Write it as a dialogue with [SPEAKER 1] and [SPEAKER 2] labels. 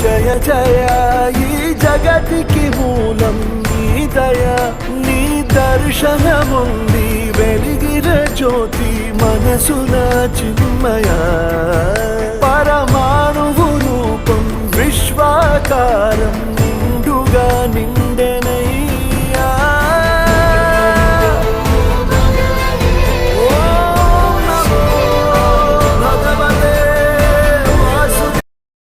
[SPEAKER 1] జయ జయ ఈ జగతికి మూలం నీ దయ నీ దర్శనముంది వెలిగిన జ్యోతి మనసున చిన్మయ పరమా